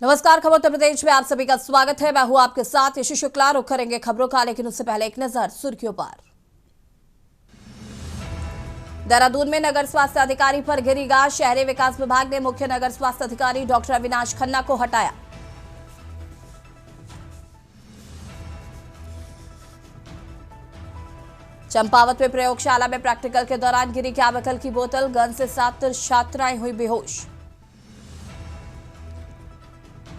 नमस्कार, खबर उत्तर प्रदेश में आप सभी का स्वागत है। मैं हूं आपके साथ यशु शुक्ला। रुक करेंगे खबरों का, लेकिन उससे पहले एक नजर सुर्खियों पर। देहरादून में नगर स्वास्थ्य अधिकारी पर गिरी गाज। शहरी विकास विभाग ने मुख्य नगर स्वास्थ्य अधिकारी डॉक्टर अविनाश खन्ना को हटाया। चंपावत में प्रयोगशाला में प्रैक्टिकल के दौरान गिरी केमिकल की बोतल। गन से 7 छात्राएं हुई बेहोश।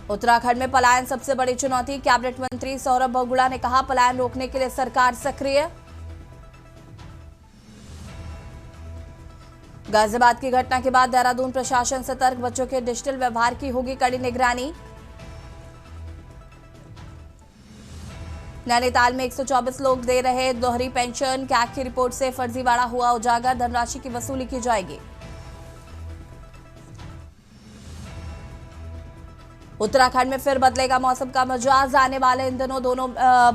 उत्तराखंड में पलायन सबसे बड़ी चुनौती। कैबिनेट मंत्री सौरभ बगुड़ा ने कहा, पलायन रोकने के लिए सरकार सक्रिय। गाजियाबाद की घटना के बाद देहरादून प्रशासन सतर्क। बच्चों के डिजिटल व्यवहार की होगी कड़ी निगरानी। नैनीताल में 124 लोग दे रहे दोहरी पेंशन। कैग की रिपोर्ट से फर्जीवाड़ा हुआ उजागर। धनराशि की वसूली की जाएगी। उत्तराखंड में फिर बदलेगा मौसम का मिजाज। आने वाले इन दिनों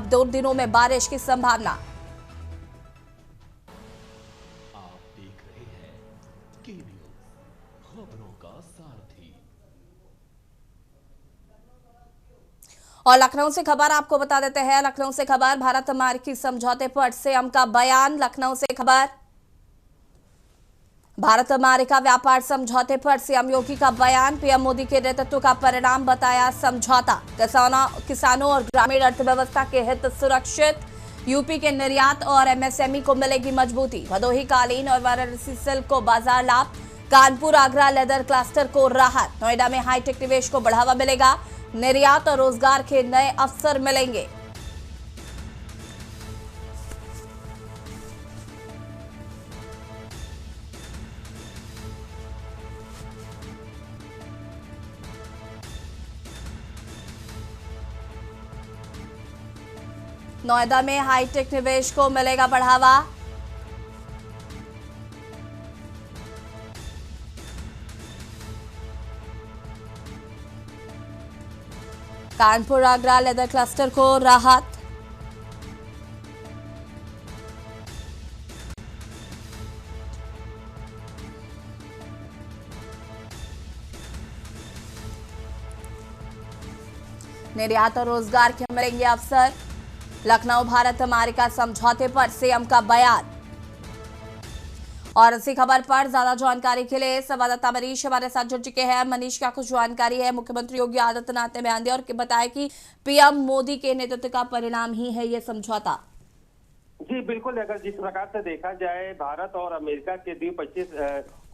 दो दिनों में बारिश की संभावना। आप देख रहे हैं के न्यूज़, खबरों का सारथी। और लखनऊ से खबर आपको बता देते हैं। लखनऊ से खबर, भारत अमेरिकी समझौते पर सीएम का बयान। लखनऊ से खबर, भारत अमेरिका व्यापार समझौते पर सीएम योगी का बयान। पीएम मोदी के नेतृत्व का परिणाम बताया समझौता। किसानों और ग्रामीण अर्थव्यवस्था के हित सुरक्षित। यूपी के निर्यात और एमएसएमई को मिलेगी मजबूती। भदोही कालीन और वाराणसी सिल्क को बाजार लाभ। कानपुर आगरा लेदर क्लस्टर को राहत। नोएडा में हाईटेक निवेश को बढ़ावा मिलेगा। निर्यात और रोजगार के नए अवसर मिलेंगे। नोएडा में हाईटेक निवेश को मिलेगा बढ़ावा। कानपुर आगरा लेदर क्लस्टर को राहत। निर्यात और रोजगार के मिलेंगे अवसर। लखनऊ भारत अमेरिका समझौते पर सीएम का बयान। और इसी खबर पर ज्यादा जानकारी के लिए संवाददाता मनीष हमारे साथ जुड़ चुके हैं। मनीष, क्या कुछ जानकारी है? मुख्यमंत्री योगी आदित्यनाथ ने बयान दिया और बताया कि पीएम मोदी के नेतृत्व का परिणाम ही है ये समझौता। जी बिल्कुल, अगर जिस प्रकार से देखा जाए भारत और अमेरिका के द्विपक्षीय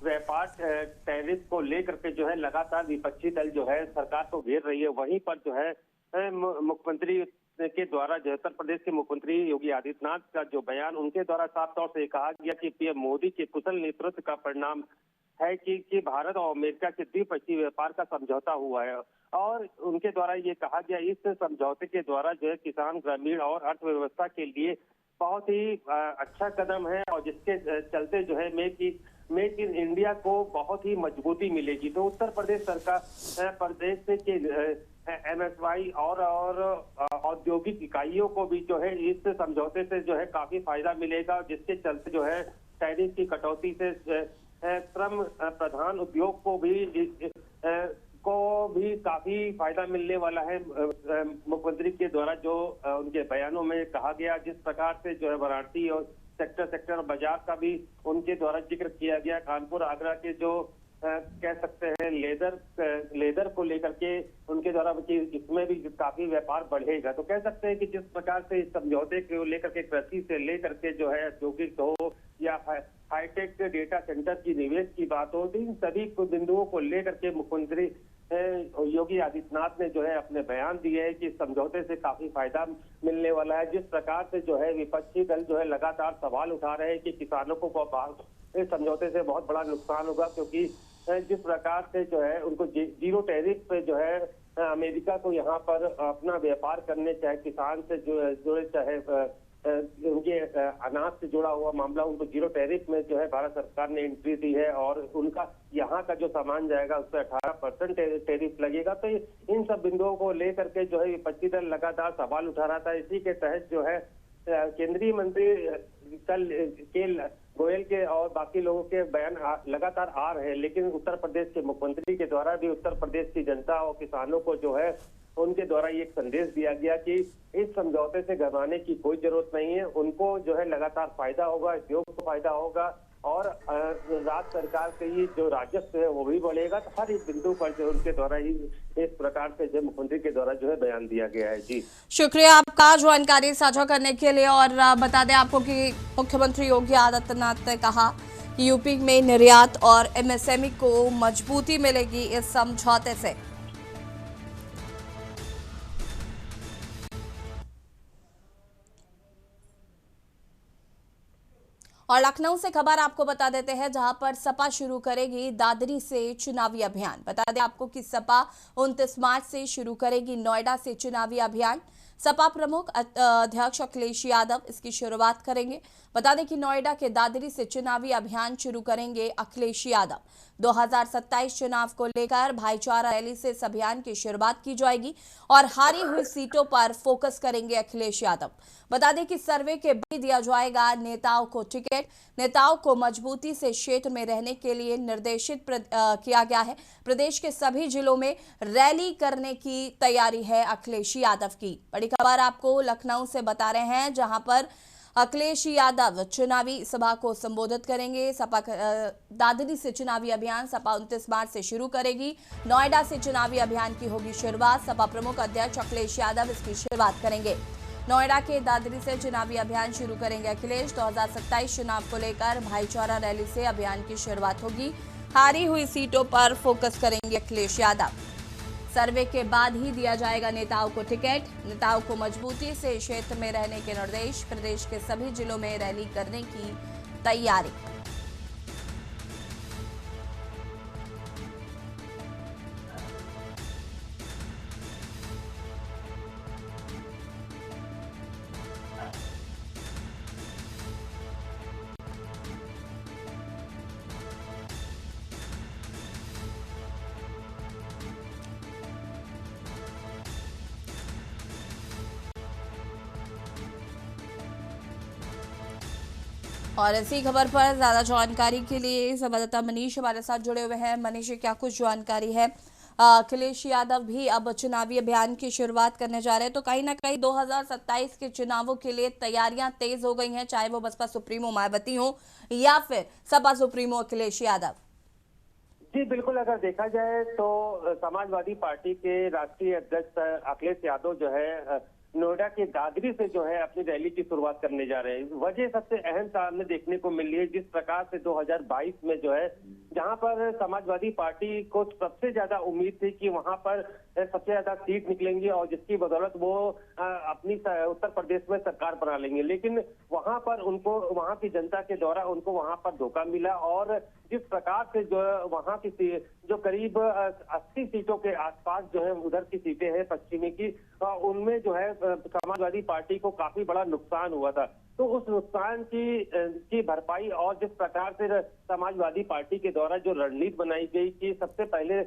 व्यापार टैरिफ को लेकर के जो है लगातार विपक्षी दल जो है सरकार को घेर रही है, वहीं पर जो है मुख्यमंत्री के द्वारा जो उत्तर प्रदेश के मुख्यमंत्री योगी आदित्यनाथ का जो बयान, उनके द्वारा साफ तौर से कहा गया कि पीएम मोदी के कुशल नेतृत्व का परिणाम है कि भारत और अमेरिका के द्विपक्षीय व्यापार का समझौता हुआ है। और उनके द्वारा ये कहा गया इस समझौते के द्वारा जो है किसान, ग्रामीण और अर्थव्यवस्था के लिए बहुत ही अच्छा कदम है, और जिसके चलते जो है मेक इन इंडिया को बहुत ही मजबूती मिलेगी। तो उत्तर प्रदेश सरकार प्रदेश के एमएसवाई और औद्योगिक इकाइयों को भी जो है इस समझौते से जो है काफी फायदा मिलेगा, जिसके चलते जो है टैरिफ की कटौती से श्रम प्रधान उद्योग को भी काफी फायदा मिलने वाला है। मुख्यमंत्री के द्वारा जो उनके बयानों में कहा गया, जिस प्रकार से जो है वाराणसी और सेक्टर बाजार का भी उनके द्वारा जिक्र किया गया। कानपुर आगरा के जो कह सकते हैं लेदर को लेकर के उनके द्वारा इसमें भी काफी व्यापार बढ़ेगा। तो कह सकते हैं कि जिस प्रकार से इस समझौते को लेकर के कृषि से लेकर के जो है औद्योगिक हो या हाईटेक डेटा सेंटर की निवेश की बात हो, इन सभी बिंदुओं को लेकर के मुख्यमंत्री योगी आदित्यनाथ ने जो है अपने बयान दिए है कि समझौते से काफी फायदा मिलने वाला है। जिस प्रकार से जो है विपक्षी दल जो है लगातार सवाल उठा रहे हैं कि किसानों को इस समझौते से बहुत बड़ा नुकसान होगा, क्योंकि जिस प्रकार से जो है उनको जीरो टैरिफ पे जो है अमेरिका को यहाँ पर अपना व्यापार करने, चाहे किसान से जुड़े चाहे उनके अनाज से जुड़ा हुआ मामला, उनको जीरो टैरिफ में जो है भारत सरकार ने एंट्री दी है, और उनका यहाँ का जो सामान जाएगा उस पर 18% टैरिफ लगेगा। तो इन सब बिंदुओं को लेकर के जो है विपक्षी दल लगातार सवाल उठा रहा था। इसी के तहत जो है केंद्रीय मंत्री कल के गोयल के और बाकी लोगों के बयान लगातार आ रहे हैं, लेकिन उत्तर प्रदेश के मुख्यमंत्री के द्वारा भी उत्तर प्रदेश की जनता और किसानों को जो है उनके द्वारा ये एक संदेश दिया गया कि इस समझौते से घबराने की कोई जरूरत नहीं है। उनको जो है लगातार फायदा होगा, उद्योग को फायदा होगा और राज्य सरकार से ही जो राजस्व है वो भी बढ़ेगा। तो हर एक बिंदु पर जो उनके द्वारा ही इस प्रकार से जो मुख्यमंत्री के द्वारा जो है बयान दिया गया है। जी शुक्रिया आपका जानकारी साझा करने के लिए। और बता दें आपको कि मुख्यमंत्री योगी आदित्यनाथ ने कहा कि यूपी में निर्यात और एमएसएमई को मजबूती मिलेगी इस समझौते से। और लखनऊ से खबर आपको बता देते हैं, जहां पर सपा शुरू करेगी दादरी से चुनावी अभियान। बता दें आपको कि सपा 29 मार्च से शुरू करेगी नोएडा से चुनावी अभियान। सपा प्रमुख अध्यक्ष अखिलेश यादव इसकी शुरुआत करेंगे। बता दें कि नोएडा के दादरी से चुनावी अभियान शुरू करेंगे अखिलेश यादव। 2027 चुनाव को लेकर भाईचारा रैली से इस अभियान की शुरुआत की जाएगी और हारी हुई सीटों पर फोकस करेंगे अखिलेश यादव। बता दें कि सर्वे के बाद दिया जाएगा नेताओं को टिकट। नेताओं को मजबूती से क्षेत्र में रहने के लिए निर्देशित किया गया है। प्रदेश के सभी जिलों में रैली करने की तैयारी है अखिलेश यादव की। बड़ी खबर आपको लखनऊ से बता रहे हैं, जहां पर अखिलेश यादव चुनावी सभा को संबोधित करेंगे। सपा दादरी से चुनावी अभियान सपा 29 मार्च से शुरू करेगी। नोएडा से चुनावी अभियान की होगी शुरुआत। सपा प्रमुख अध्यक्ष अखिलेश यादव इसकी शुरुआत करेंगे। नोएडा के दादरी से चुनावी अभियान शुरू करेंगे अखिलेश। 2027 चुनाव को लेकर भाईचारा रैली से अभियान की शुरुआत होगी। हारी हुई सीटों पर फोकस करेंगे अखिलेश यादव। सर्वे के बाद ही दिया जाएगा नेताओं को टिकट। नेताओं को मजबूती से क्षेत्र में रहने के निर्देश। प्रदेश के सभी जिलों में रैली करने की तैयारी। और इसी खबर पर ज्यादा जानकारी के लिए संवाददाता मनीष हमारे साथ जुड़े हुए हैं। मनीष, क्या कुछ जानकारी है? अखिलेश यादव भी अब चुनावी अभियान की शुरुआत करने जा रहे हैं, तो कहीं ना कहीं 2027 के चुनावों के लिए तैयारियां तेज हो गई हैं, चाहे वो बसपा सुप्रीमो मायावती हो या फिर सपा सुप्रीमो अखिलेश यादव। जी बिल्कुल, अगर देखा जाए तो समाजवादी पार्टी के राष्ट्रीय अध्यक्ष अखिलेश यादव जो है नोएडा के दादरी से जो है अपनी रैली की शुरुआत करने जा रहे हैं। वजह सबसे अहम सामने देखने को मिल रही है, जिस प्रकार से 2022 में जो है जहां पर समाजवादी पार्टी को सबसे ज्यादा उम्मीद थी कि वहां पर सबसे ज्यादा सीट निकलेंगी और जिसकी बदौलत वो अपनी उत्तर प्रदेश में सरकार बना लेंगे, लेकिन वहां पर उनको वहां की जनता के द्वारा उनको वहां पर धोखा मिला। और जिस प्रकार से जो वहां की जो करीब 80 सीटों के आसपास जो है उधर की सीटें हैं पश्चिमी की, उनमें जो है समाजवादी पार्टी को काफी बड़ा नुकसान हुआ था। तो उस नुकसान की भरपाई और जिस प्रकार से समाजवादी पार्टी के द्वारा जो रणनीति बनाई गई कि सबसे पहले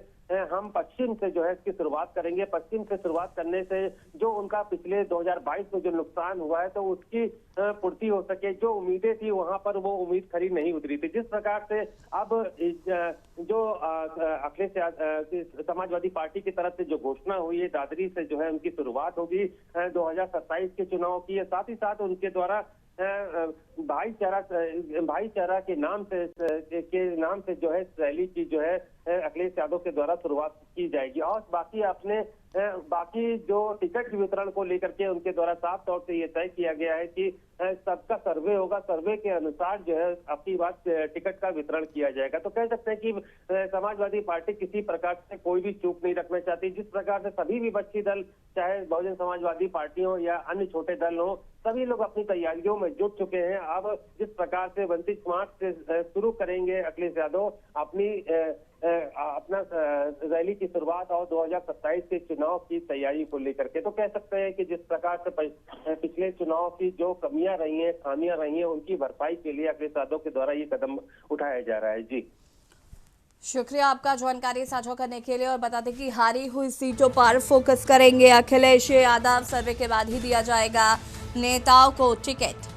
हम पश्चिम से जो है इसकी शुरुआत करेंगे, पश्चिम से शुरुआत करने से जो उनका पिछले 2022 में जो नुकसान हुआ है तो उसकी पूर्ति हो सके। जो उम्मीदें थी वहां पर वो उम्मीद खरी नहीं उतरी थी। जिस प्रकार से अब जो अखिलेश समाजवादी पार्टी की तरफ से जो घोषणा हुई है, दादरी से जो है उनकी शुरुआत होगी 2027 के चुनाव की। साथ ही साथ उनके द्वारा भाईचारा के नाम से जो है रैली की जो है अखिलेश यादव के द्वारा शुरुआत की जाएगी। और बाकी जो टिकट वितरण को लेकर के उनके द्वारा साफ तौर से ये तय किया गया है कि सबका सर्वे होगा, सर्वे के अनुसार जो है अपनी बात टिकट का वितरण किया जाएगा। तो कह सकते हैं कि समाजवादी पार्टी किसी प्रकार से कोई भी चूक नहीं रखना चाहती। जिस प्रकार से सभी विपक्षी दल, चाहे बहुजन समाजवादी पार्टी हो या अन्य छोटे दल हो, सभी लोग अपनी तैयारियों में जुट चुके हैं। अब जिस प्रकार से 29 मार्च से शुरू करेंगे अखिलेश यादव अपना रैली की शुरुआत और 2027 के चुनाव की तैयारी को लेकर के, तो कह सकते हैं कि जिस प्रकार से पिछले चुनाव की जो कमियां रही हैं, खामियां रही हैं, उनकी भरपाई के लिए अखिलेश यादव के द्वारा ये कदम उठाया जा रहा है। जी शुक्रिया आपका जानकारी साझा करने के लिए। और बता दें कि हारी हुई सीटों पर फोकस करेंगे अखिलेश यादव। सर्वे के बाद ही दिया जाएगा नेताओं को टिकट।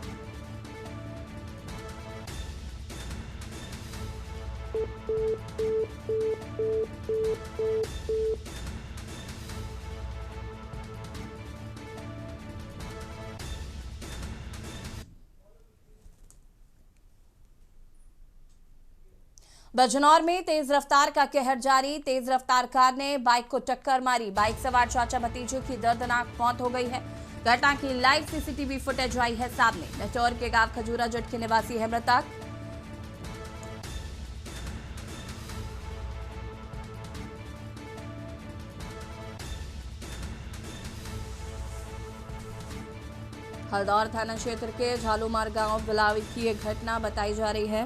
बिजनौर में तेज रफ्तार का कहर जारी। तेज रफ्तार कार ने बाइक को टक्कर मारी। बाइक सवार चाचा भतीजे की दर्दनाक मौत हो गई है। घटना की लाइव सीसीटीवी फुटेज आई है सामने। नटौर के गांव खजूरा जट के निवासी है मृतक। हल्दौर थाना क्षेत्र के झालूमार गांव बिलावी की एक घटना बताई जा रही है।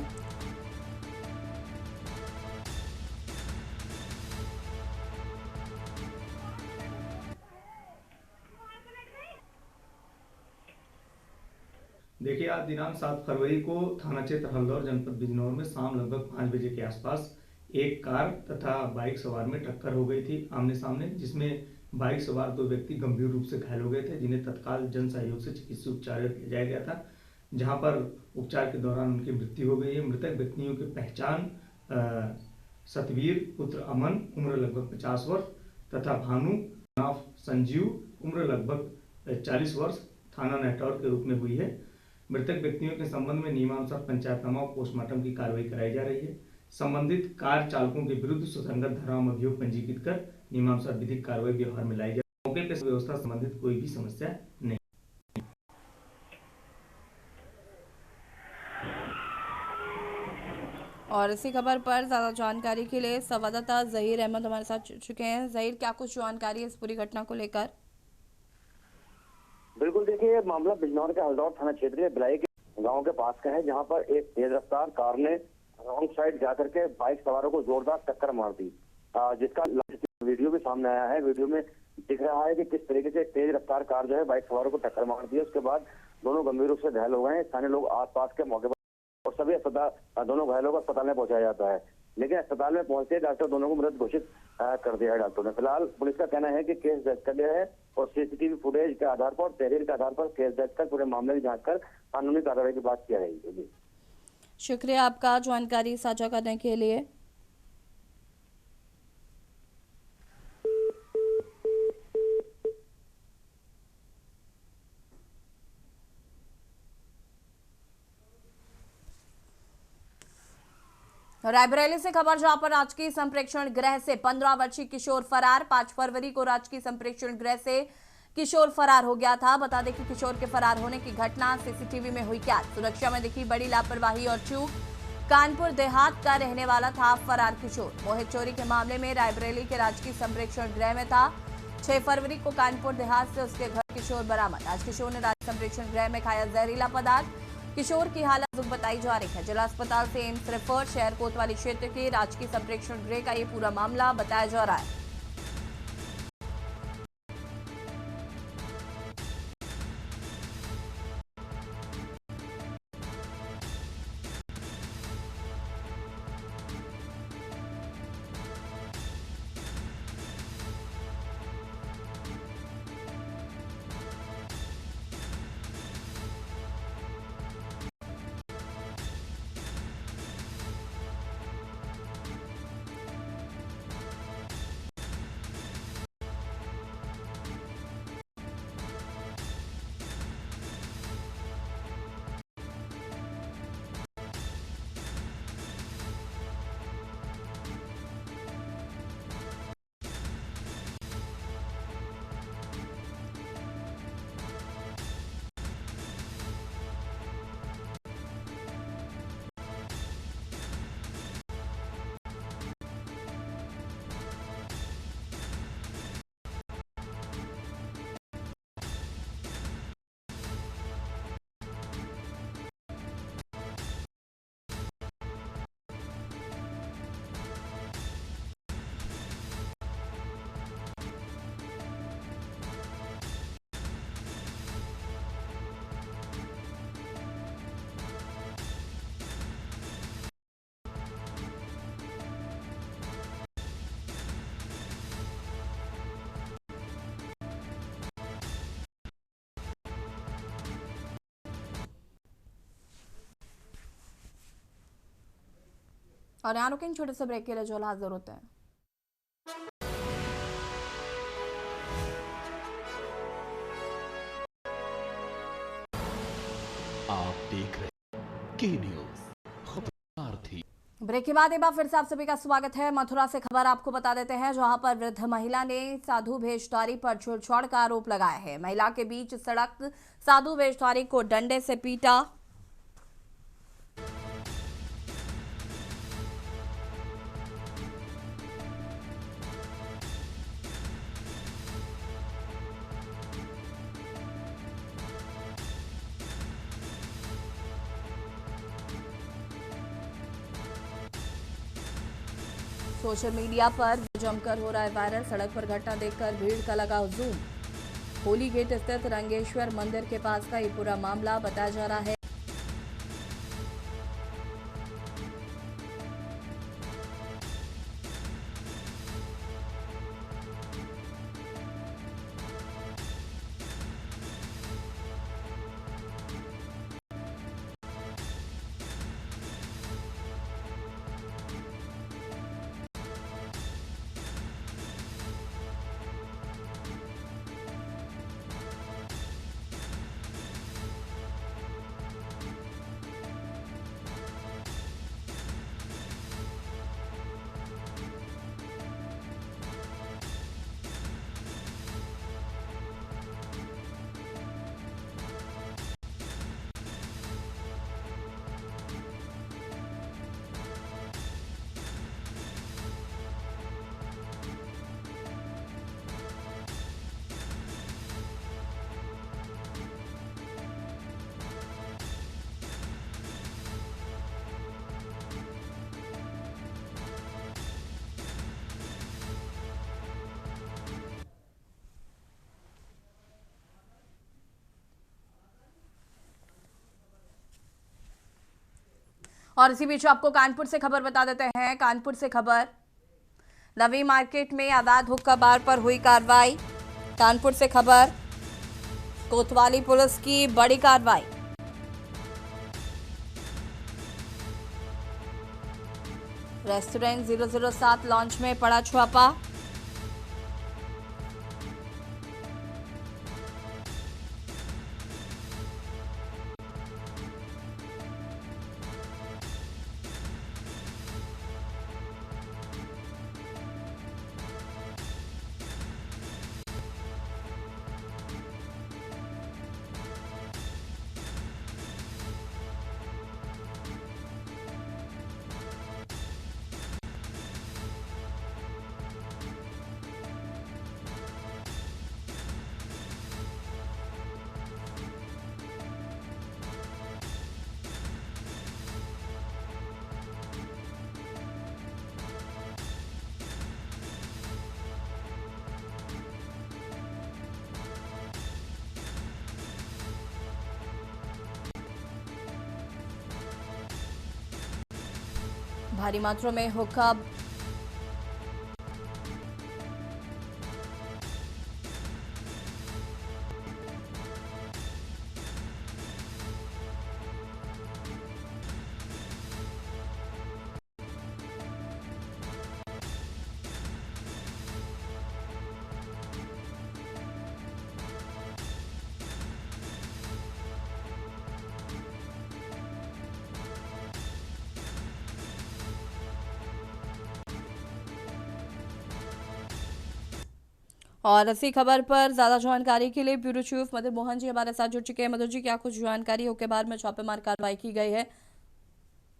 देखिए, आज दिनांक 7 फरवरी को थाना क्षेत्र हल्दौर जनपद बिजनौर में शाम लगभग 5 बजे के आसपास एक कार तथा बाइक सवार में टक्कर हो गई थी आमने सामने, जिसमें बाइक सवार 2 व्यक्ति गंभीर रूप से घायल हो गए थे, जिन्हें तत्काल जन सहयोग से चिकित्सीय उपचार ले जाया गया था, जहां पर उपचार के दौरान उनकी मृत्यु हो गई है। मृतक व्यक्तियों की पहचान सतवीर पुत्र अमन उम्र लगभग 50 वर्ष तथा भानु नाफ संजीव उम्र लगभग 40 वर्ष थाना नटौर के रूप में हुई है। मृतक व्यक्तियों के संबंध में नियमानुसार पंचायतनामा और पोस्टमार्टम की कार्रवाई कराई जा रही है। संबंधित कार चालकों के विरुद्ध सुसंगत धाराओं में अभियोग पंजीकृत कर नियमानुसार विधिक कार्रवाई व्यवहार में लाई जाए। मौके पर व्यवस्था संबंधित कोई भी समस्या नहीं। और इसी खबर पर ज्यादा जानकारी के लिए संवाददाता जहीर अहमद हमारे साथ जुड़ चुके हैं। जहीर, क्या कुछ जानकारी है इस पूरी घटना को लेकर? बिल्कुल, देखिए, मामला बिजनौर के हल्दौर थाना क्षेत्र के बिलाई के गांव के पास का है, जहां पर एक तेज रफ्तार कार ने रॉन्ग साइड जाकर के बाइक सवारों को जोरदार टक्कर मार दी, जिसका वीडियो भी सामने आया है। वीडियो में दिख रहा है कि किस तरीके से तेज रफ्तार कार जो है बाइक सवारों को टक्कर मार दी। उसके बाद दोनों गंभीर रूप से घायल हो गए हैं। स्थानीय लोग आसपास के मौके पर और सभी अस्पताल दोनों घायलों को अस्पताल में पहुंचाया जाता है, लेकिन अस्पताल में पहुंचते डॉक्टर दोनों को मृत घोषित कर दिया है डॉक्टरों ने। फिलहाल पुलिस का कहना है कि केस दर्ज कर लिया है और सीसीटीवी फुटेज के आधार पर, तहरीर के आधार पर केस दर्ज कर पूरे मामले की जांच कर कानूनी कार्रवाई की बात किया जाएगी। शुक्रिया आपका जानकारी साझा करने के लिए। रायबरेली से खबर, जहां पर राजकीय संप्रेक्षण गृह से 15 वर्षीय किशोर फरार। 5 फरवरी को राजकीय संप्रेक्षण गृह से किशोर फरार हो गया था। बता दें कि किशोर के फरार होने की घटना सीसीटीवी में हुई कैद। सुरक्षा में दिखी बड़ी लापरवाही और चूक। कानपुर देहात का रहने वाला था फरार किशोर। मोहित चोरी के मामले में रायबरेली के राजकीय संप्रेक्षण गृह में था। 6 फरवरी को कानपुर देहात से उसके घर किशोर बरामद। आज किशोर ने राजकीय संप्रेक्षण गृह में खाया जहरीला पदार्थ। किशोर की हालत नाजुक बताई जा रही है। जिला अस्पताल से एम्स रेफर। शहर कोतवाली क्षेत्र के राजकीय संप्रेक्षण गृह का ये पूरा मामला बताया जा रहा है। और यहाँ रुकेंगे छोटे से ब्रेक के लिए, जो हाजिर होते हैं। आप देख रहे के न्यूज़। खबरदार थी। ब्रेक के बाद एक बार फिर से आप सभी का स्वागत है। मथुरा से खबर आपको बता देते हैं, जहां पर वृद्ध महिला ने साधु वेशधारी पर छेड़छाड़ का आरोप लगाया है। महिला के बीच सड़क साधु वेशधारी को डंडे से पीटा। सोशल मीडिया पर जमकर हो रहा है वायरल। सड़क पर घटना देखकर भीड़ का लगा हुजूम। होली गेट स्थित रंगेश्वर मंदिर के पास का ये पूरा मामला बताया जा रहा है। और इसी बीच आपको कानपुर से खबर बता देते हैं। कानपुर से खबर, नवी मार्केट में अवैध हुक्का बार पर हुई कार्रवाई। कानपुर से खबर, कोतवाली पुलिस की बड़ी कार्रवाई। रेस्टोरेंट 007 लॉन्च में पड़ा छापा। भारी मात्रा में हुक्का और इसी खबर पर ज्यादा जानकारी के लिए ब्यूरो चीफ मदन मोहन जी हमारे साथ जुड़ चुके हैं। मदन जी, क्या कुछ जानकारी हो के बाद में छापेमार कार्रवाई की गई है?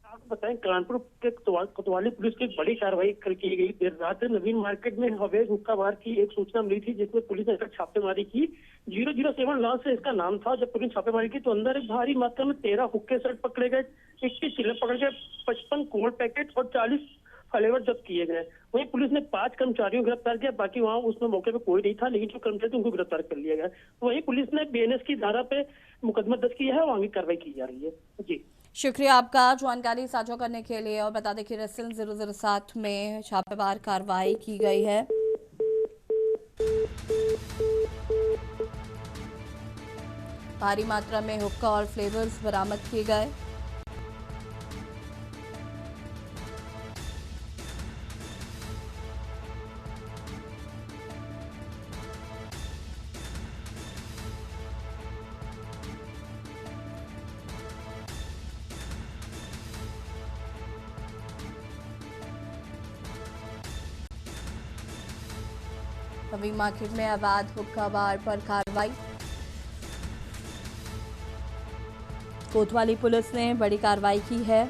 आपको बताएं, कानपुर के कोतवाली पुलिस की एक बड़ी कार्रवाई कल की गई। देर रात नवीन मार्केट में अवैध हुक्का बार की एक सूचना मिली थी, जिसमें पुलिस ने छापेमारी की। 007 लॉन्च से इसका नाम था। जब पुलिस छापेमारी की तो अंदर एक भारी मात्रा में 13 हुक्के सेट पकड़े गए, 21 चिल्लर पकड़ गए, 55 कोल्ड पैकेट और 40 फ्लेवर जब्त किए गए। वहीं पुलिस ने 5 कर्मचारियों को गिरफ्तार किया। बाकी वहां उसमें मौके पे कोई नहीं था, लेकिन जो कर्मचारी थे उनको गिरफ्तार कर लिया गया। वहीं पुलिस ने BNS की धारा पे मुकदमा दर्ज किया है और आगे कार्रवाई की जा रही है। जी, शुक्रिया आपका जानकारी साझा करने के लिए। और बता दें कि रेस्टोरेंट 007 में छापेमार कार्रवाई की गई है। भारी मात्रा में हुक्का और फ्लेवर्स बरामद किए गए। नवीन मार्केट में अवैध हुक्का बार पर कार्रवाई। कोतवाली पुलिस ने बड़ी कार्रवाई की है।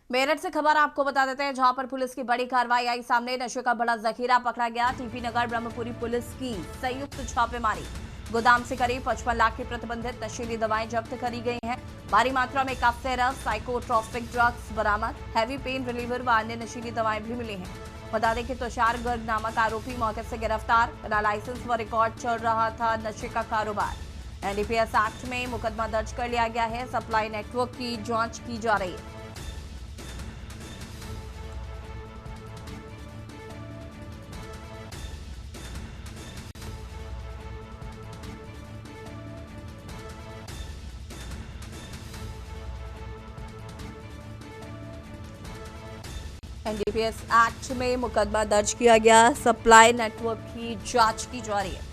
मेरठ से खबर आपको बता देते हैं, जहां पर पुलिस की बड़ी कार्रवाई आई सामने। नशे का बड़ा जखीरा पकड़ा गया। टीपी नगर ब्रह्मपुरी पुलिस की संयुक्त छापेमारी। गोदाम से करीब 55 लाख की प्रतिबंधित नशीली दवाएं जब्त करी गई हैं। भारी मात्रा में कफ सिरप, साइकोट्रॉपिक ड्रग्स बरामद। हैवी पेन रिलीवर व अन्य नशीली दवाएं भी मिली हैं। बता दें कि तुषार गर्ग नामक आरोपी मौके से गिरफ्तार। बिना लाइसेंस व रिकॉर्ड चल रहा था नशे का कारोबार। एनडीपीएस एक्ट में मुकदमा दर्ज कर लिया गया है। सप्लाई नेटवर्क की जांच की जा रही है। एनडीपीएस एक्ट में मुकदमा दर्ज किया गया। सप्लाई नेटवर्क की जांच की जा रही है।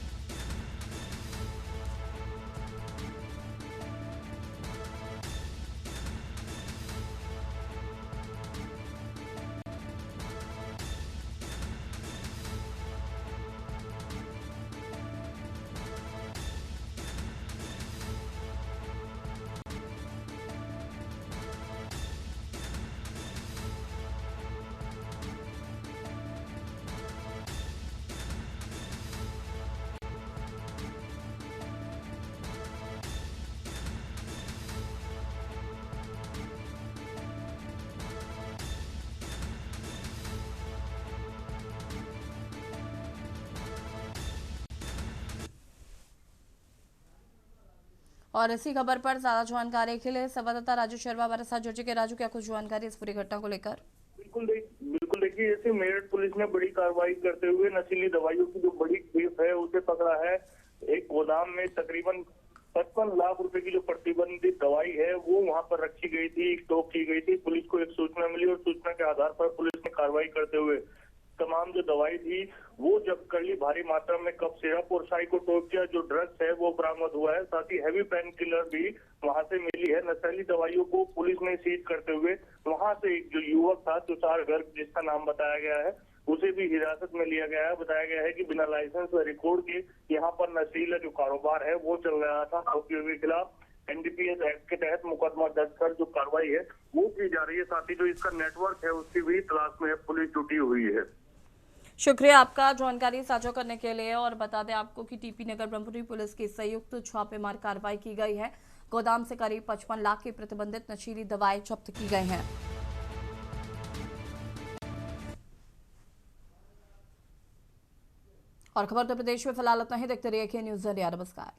और इसी खबर पर ज्यादा जानकारी के लिए संवाददाता राजू शर्मा हमारे साथ जुड़ चुके। राजू, क्या कुछ जानकारी इस पूरी घटना को लेकर? बिल्कुल देखिए, जैसे मेरठ पुलिस ने बड़ी कार्रवाई करते हुए नशीली दवाइयों की जो बड़ी खेप है उसे पकड़ा है। एक गोदाम में तकरीबन 55 लाख रुपए की जो प्रतिबंधित दवाई है वो वहां पर रखी गई थी, स्टॉक की गई थी। पुलिस को एक सूचना मिली और सूचना के आधार पर पुलिस ने कार्रवाई करते हुए तमाम जो दवाई थी वो जब्त कर ली। भारी मात्रा में कफ सिरप और साइकोट्रोपिया जो ड्रग्स है वो बरामद हुआ है। साथ ही हैवी पेन किलर भी वहां से मिली है। नशीली दवाइयों को पुलिस ने सीज करते हुए वहां से एक जो युवक था तुषार गर्ग, जिसका नाम बताया गया है, उसे भी हिरासत में लिया गया है। बताया गया है कि बिना लाइसेंस व रिकॉर्ड के यहाँ पर नशीला जो कारोबार है वो चल रहा था। आरोपियों के खिलाफ एनडीपीएस एक्ट के तहत मुकदमा दर्ज कर जो कार्रवाई है वो की जा रही है। साथ ही जो इसका नेटवर्क है उसकी भी तलाश में पुलिस जुटी हुई है। शुक्रिया आपका जानकारी साझा करने के लिए। और बता दें आपको कि टीपी नगर ब्रह्मपुरी पुलिस की संयुक्त छापेमार कार्रवाई की गई है। गोदाम से करीब 55 लाख की प्रतिबंधित नशीली दवाएं जब्त की गई हैं। और खबर उत्तर प्रदेश में फिलहाल इतना ही। देखते रहिए के न्यूज़ इंडिया। नमस्कार।